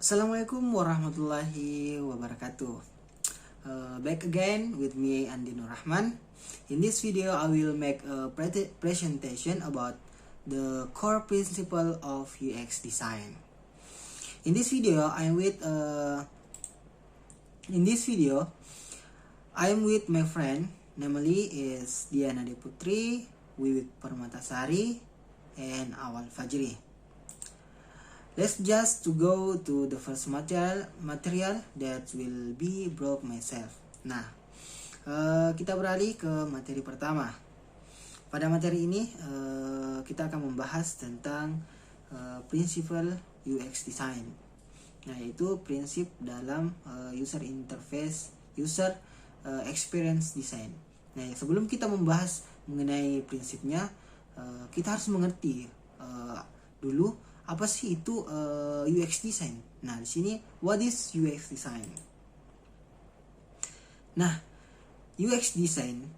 Assalamualaikum warahmatullahi wabarakatuh. Back again with me Andi Nur Rahman. In this video, I will make a presentation about the core principle of UX design. In this video, I am with my friend, namely is Diana Deputri, Wiwik Permatasari, and Awal Fajri. Let's just to go to the first material that will be brought myself. Nah, kita beralih ke materi pertama. Pada materi ini kita akan membahas tentang prinsipal UX design. Nah, yaitu prinsip dalam user experience design. Nah, sebelum kita membahas mengenai prinsipnya, kita harus mengerti dulu apa sih itu UX design. Nah, di sini what is UX design? Nah, UX design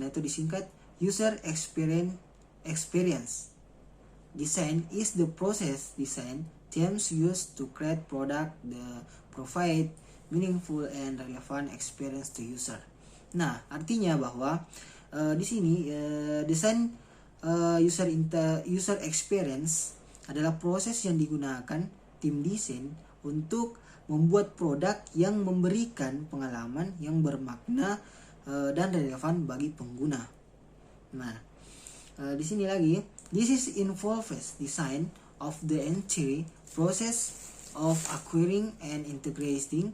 atau disingkat user experience design is the process design teams used to create product that provide meaningful and relevant experience to user. Nah, artinya bahwa di sini desain user experience adalah proses yang digunakan tim desain untuk membuat produk yang memberikan pengalaman yang bermakna dan relevan bagi pengguna. Nah, di sini lagi, this is involves design of the entire process of acquiring and integrating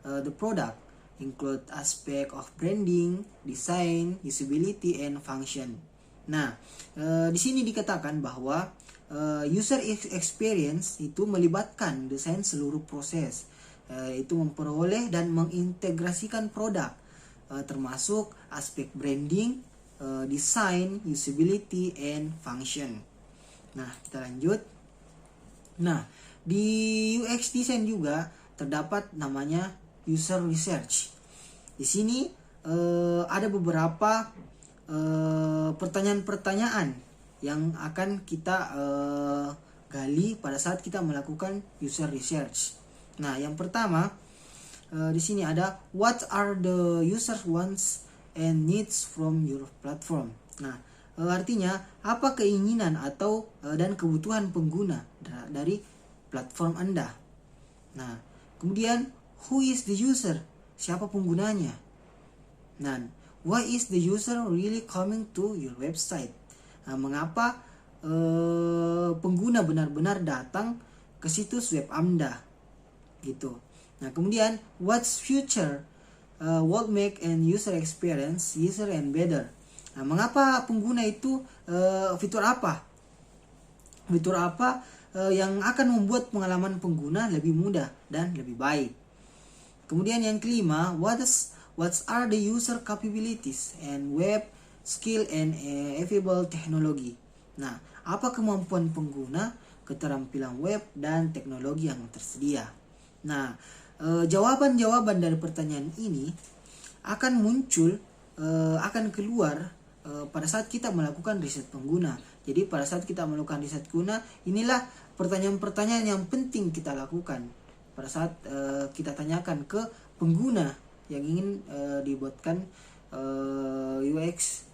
the product, include aspect of branding, design, usability, and function. Nah, di sini dikatakan bahwa user experience itu melibatkan desain seluruh proses, itu memperoleh dan mengintegrasikan produk, termasuk aspek branding, design, usability, and function. Nah, kita lanjut. Nah, di UX design juga terdapat namanya user research. Di sini ada beberapa pertanyaan-pertanyaan yang akan kita gali pada saat kita melakukan user research. Nah, yang pertama di sini ada what are the user wants and needs from your platform. Nah, artinya apa keinginan atau dan kebutuhan pengguna dari platform Anda. Nah, kemudian who is the user? Siapa penggunanya? Nah, why is the user really coming to your website? Nah, mengapa pengguna benar-benar datang ke situs web Anda? Gitu. Nah, kemudian what's future what make an user experience easier and better? Nah, mengapa pengguna itu fitur apa? Fitur apa yang akan membuat pengalaman pengguna lebih mudah dan lebih baik? Kemudian yang kelima, what are the user capabilities and web skill and available technology? Nah, apa kemampuan pengguna, keterampilan web, dan teknologi yang tersedia? Nah, jawaban-jawaban dari pertanyaan ini akan muncul, akan keluar pada saat kita melakukan riset pengguna. Jadi pada saat kita melakukan riset pengguna, inilah pertanyaan-pertanyaan yang penting kita lakukan pada saat kita tanyakan ke pengguna yang ingin dibuatkan UX.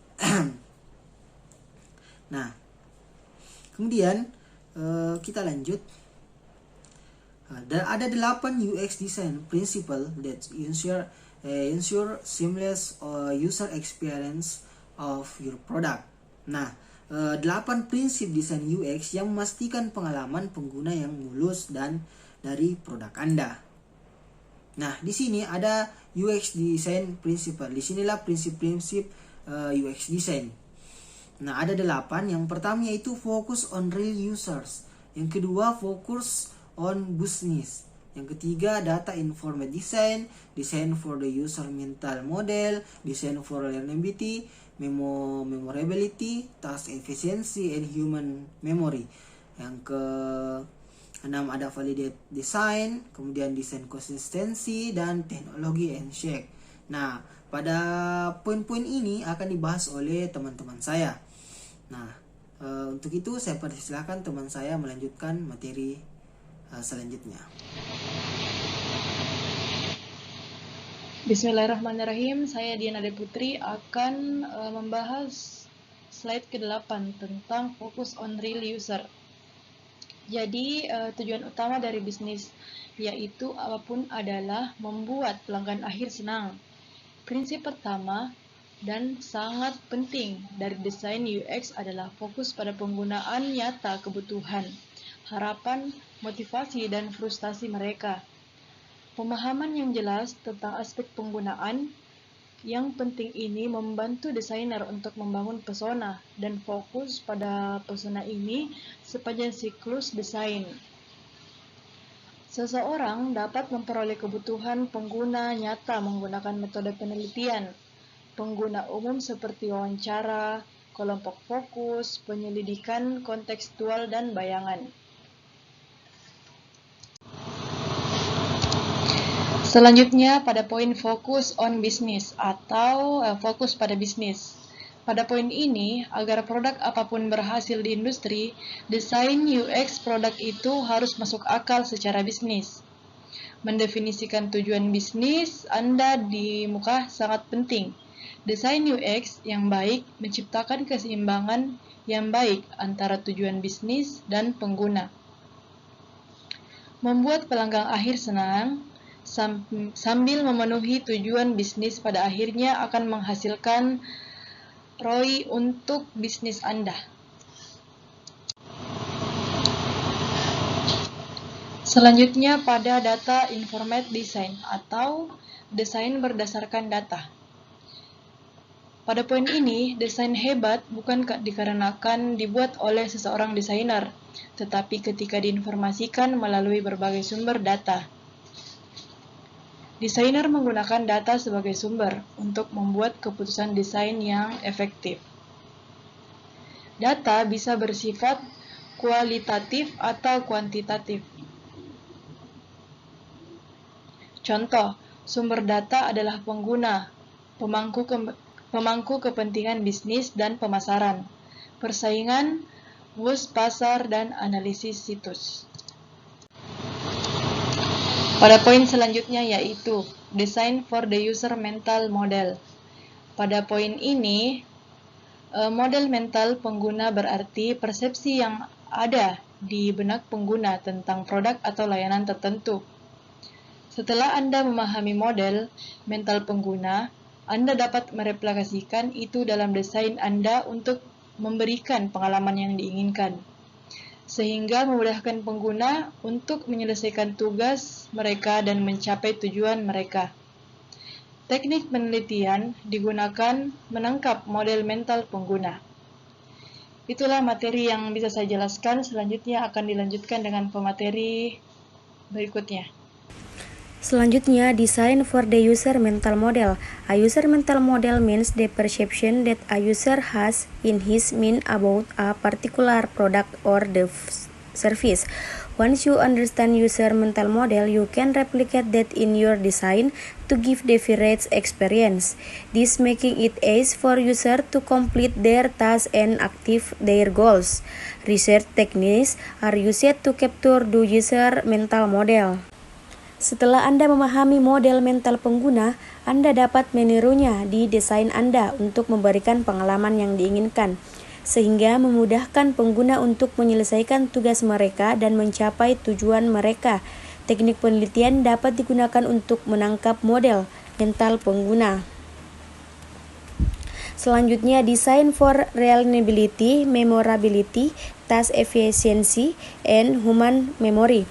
Nah, kemudian kita lanjut. Ada 8 UX design principle that ensure seamless user experience of your product. Nah, 8 prinsip desain UX yang memastikan pengalaman pengguna yang mulus dan dari produk Anda. Nah, di sini ada UX design principle. Di sinilah prinsip-prinsip UX design. Nah, ada 8. Yang pertama yaitu focus on real users. Yang kedua focus on business. Yang ketiga data informed design, design for the user mental model, design for learnability, memorability, task efficiency, and human memory. Yang ke 6 ada validate design, kemudian design konsistensi, dan teknologi and check. Nah, pada poin-poin ini akan dibahas oleh teman-teman saya. Nah, untuk itu saya persilahkan teman saya melanjutkan materi selanjutnya. Bismillahirrahmanirrahim, saya Diana De Putri akan membahas slide ke-8 tentang focus on real user. Jadi tujuan utama dari bisnis yaitu apapun adalah membuat pelanggan akhir senang. Prinsip pertama dan sangat penting dari desain UX adalah fokus pada penggunaan nyata kebutuhan, harapan, motivasi, dan frustasi mereka. Pemahaman yang jelas tentang aspek penggunaan yang penting ini membantu desainer untuk membangun pesona dan fokus pada pesona ini sepanjang siklus desain. Seseorang dapat memperoleh kebutuhan pengguna nyata menggunakan metode penelitian, pengguna umum seperti wawancara, kelompok fokus, penyelidikan kontekstual, dan bayangan. Selanjutnya pada poin focus on business atau fokus pada bisnis. Pada poin ini, agar produk apapun berhasil di industri, desain UX produk itu harus masuk akal secara bisnis. Mendefinisikan tujuan bisnis Anda di muka sangat penting. Desain UX yang baik menciptakan keseimbangan yang baik antara tujuan bisnis dan pengguna. Membuat pelanggan akhir senang sambil memenuhi tujuan bisnis pada akhirnya akan menghasilkan ROI untuk bisnis Anda. Selanjutnya pada data informed design atau desain berdasarkan data. Pada poin ini, desain hebat bukan dikarenakan dibuat oleh seseorang desainer, tetapi ketika diinformasikan melalui berbagai sumber data. Desainer menggunakan data sebagai sumber untuk membuat keputusan desain yang efektif. Data bisa bersifat kualitatif atau kuantitatif. Contoh, sumber data adalah pengguna, pemangku kepentingan bisnis dan pemasaran, persaingan, bus pasar, dan analisis situs. Pada poin selanjutnya yaitu Design for the User Mental Model. Pada poin ini, model mental pengguna berarti persepsi yang ada di benak pengguna tentang produk atau layanan tertentu. Setelah Anda memahami model mental pengguna, Anda dapat mereplikasikan itu dalam desain Anda untuk memberikan pengalaman yang diinginkan, sehingga memudahkan pengguna untuk menyelesaikan tugas mereka dan mencapai tujuan mereka. Teknik penelitian digunakan menangkap model mental pengguna. Itulah materi yang bisa saya jelaskan. Selanjutnya akan dilanjutkan dengan pemateri berikutnya. Selanjutnya, design for the user mental model. A user mental model means the perception that a user has in his mind about a particular product or the service. Once you understand user mental model, you can replicate that in your design to give the right experience. This making it easy for user to complete their tasks and achieve their goals. Research techniques are used to capture the user mental model. Setelah Anda memahami model mental pengguna, Anda dapat menirunya di desain Anda untuk memberikan pengalaman yang diinginkan, sehingga memudahkan pengguna untuk menyelesaikan tugas mereka dan mencapai tujuan mereka. Teknik penelitian dapat digunakan untuk menangkap model mental pengguna. Selanjutnya, design for reliability, memorability, task efficiency, and human memory.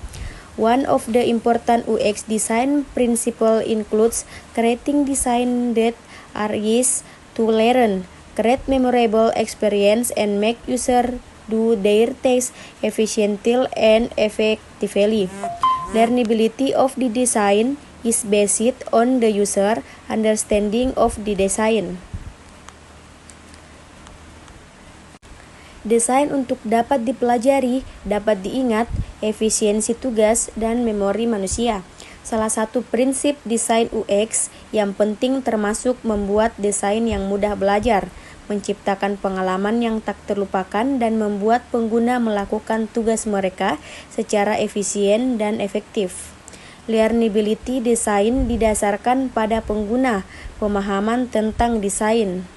One of the important UX design principles includes creating design that are easy to learn, create memorable experience, and make users do their tasks efficiently and effectively. Learnability of the design is based on the user understanding of the design. Desain untuk dapat dipelajari, dapat diingat, efisiensi tugas, dan memori manusia. Salah satu prinsip desain UX yang penting termasuk membuat desain yang mudah belajar, menciptakan pengalaman yang tak terlupakan, dan membuat pengguna melakukan tugas mereka secara efisien dan efektif. Learnability design didasarkan pada pengguna, pemahaman tentang desain.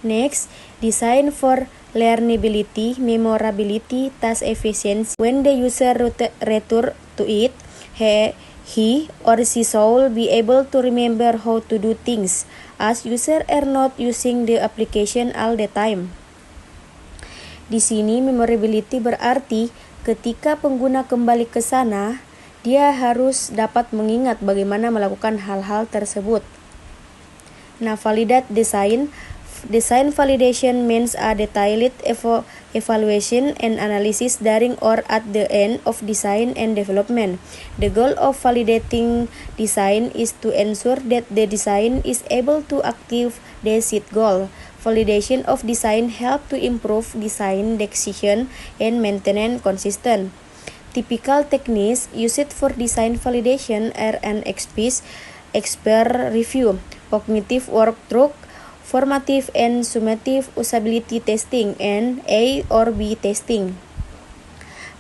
Next, design for learnability, memorability, task efficiency. When the user return to it, he or she should be able to remember how to do things, as users are not using the application all the time. Di sini memorability berarti ketika pengguna kembali ke sana, dia harus dapat mengingat bagaimana melakukan hal-hal tersebut. Nah, validate design. Design validation means a detailed evaluation and analysis during or at the end of design and development. The goal of validating design is to ensure that the design is able to achieve the set goal. Validation of design help to improve design decision and maintain consistent. Typical techniques used for design validation are an expert review, cognitive walkthrough, formative and summative usability testing, and A or B testing.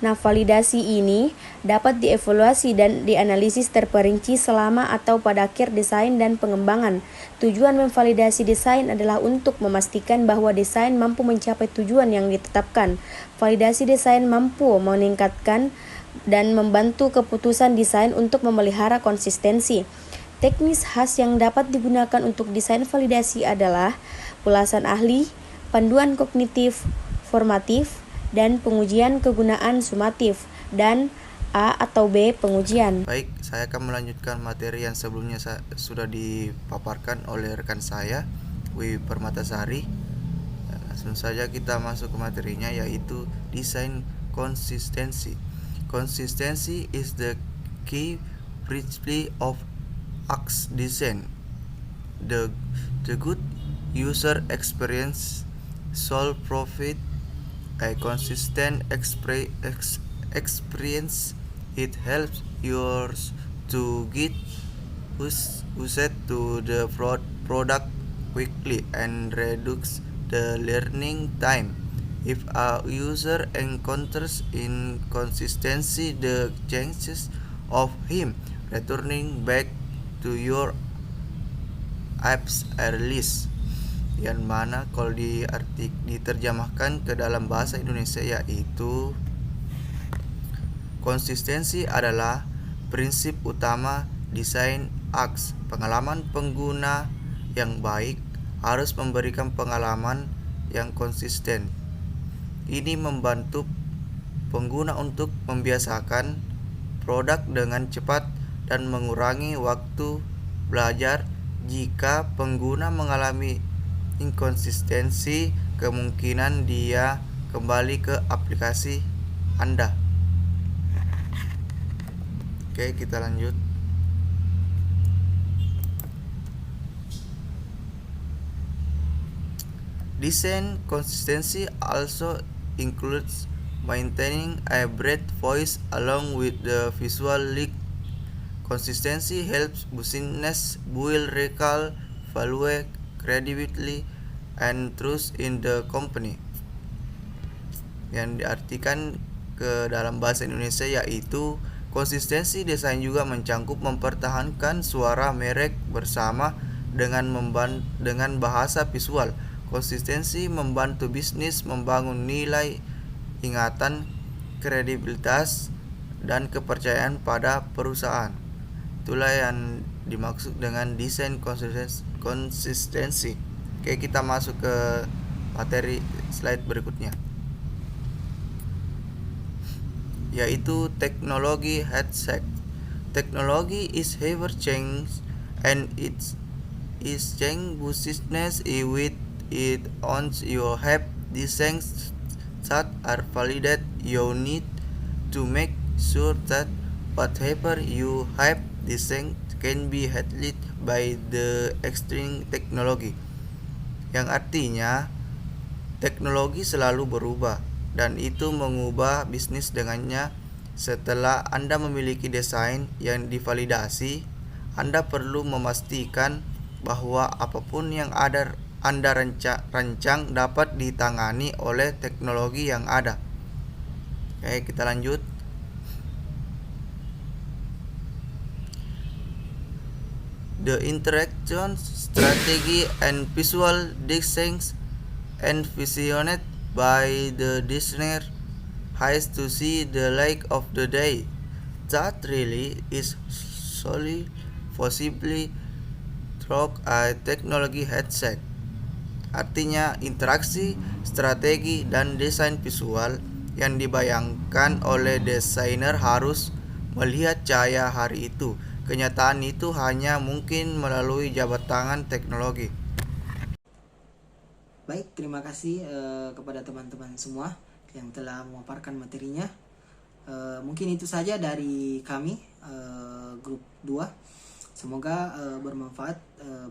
Nah, validasi ini dapat dievaluasi dan dianalisis terperinci selama atau pada akhir desain dan pengembangan. Tujuan memvalidasi desain adalah untuk memastikan bahwa desain mampu mencapai tujuan yang ditetapkan. Validasi desain mampu meningkatkan dan membantu keputusan desain untuk memelihara konsistensi. Teknis khas yang dapat digunakan untuk desain validasi adalah ulasan ahli, panduan kognitif, formatif, dan pengujian kegunaan sumatif, dan A atau B pengujian. Baik, saya akan melanjutkan materi yang sebelumnya sudah dipaparkan oleh rekan saya, Wiwi Permatasari. Langsung saja kita masuk ke materinya, yaitu desain konsistensi. Consistency is the key principle of UX design. The good user experience shall provide a consistent experience. It helps users to get used to the product quickly and reduce the learning time. If a user encounters inconsistency, the chances of him returning back to your apps are less. Yang mana kalau diterjemahkan ke dalam bahasa Indonesia, yaitu konsistensi adalah prinsip utama desain UX. Pengalaman pengguna yang baik harus memberikan pengalaman yang konsisten. Ini membantu pengguna untuk membiasakan produk dengan cepat dan mengurangi waktu belajar. Jika pengguna mengalami inkonsistensi, kemungkinan dia kembali ke aplikasi Anda. Oke, kita lanjut. Design consistency also includes maintaining a bright voice along with the visual look. Consistency helps business build recall, value, credibility, and trust in the company. Yang diartikan ke dalam bahasa Indonesia yaitu konsistensi desain juga mencangkup mempertahankan suara merek bersama dengan bahasa visual. Konsistensi membantu bisnis membangun nilai, ingatan, kredibilitas, dan kepercayaan pada perusahaan. Itulah yang dimaksud dengan desain konsistensi. Oke, kita masuk ke materi slide berikutnya, yaitu teknologi headset. Technology is ever change and it is change business with it on you have designs that are valid. You need to make sure that whatever you have designed can be handled by the existing technology. Yang artinya teknologi selalu berubah dan itu mengubah bisnis dengannya. Setelah Anda memiliki desain yang divalidasi, Anda perlu memastikan bahwa apapun yang ada Anda rancang dapat ditangani oleh teknologi yang ada. Oke, kita lanjut. The interaction strategy and visual designs envisioned by the designer has to see the light of the day. That really is solely possibly through a technology headset. Artinya, interaksi, strategi, dan desain visual yang dibayangkan oleh desainer harus melihat cahaya hari itu. Kenyataan itu hanya mungkin melalui jabat tangan teknologi. Baik, terima kasih kepada teman-teman semua yang telah memaparkan materinya. Mungkin itu saja dari kami, grup 2. Semoga bermanfaat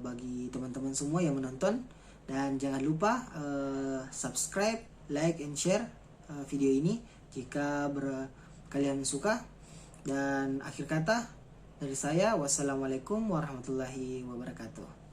bagi teman-teman semua yang menonton. Dan jangan lupa subscribe, like, and share video ini jika kalian suka. Dan akhir kata dari saya, wassalamualaikum warahmatullahi wabarakatuh.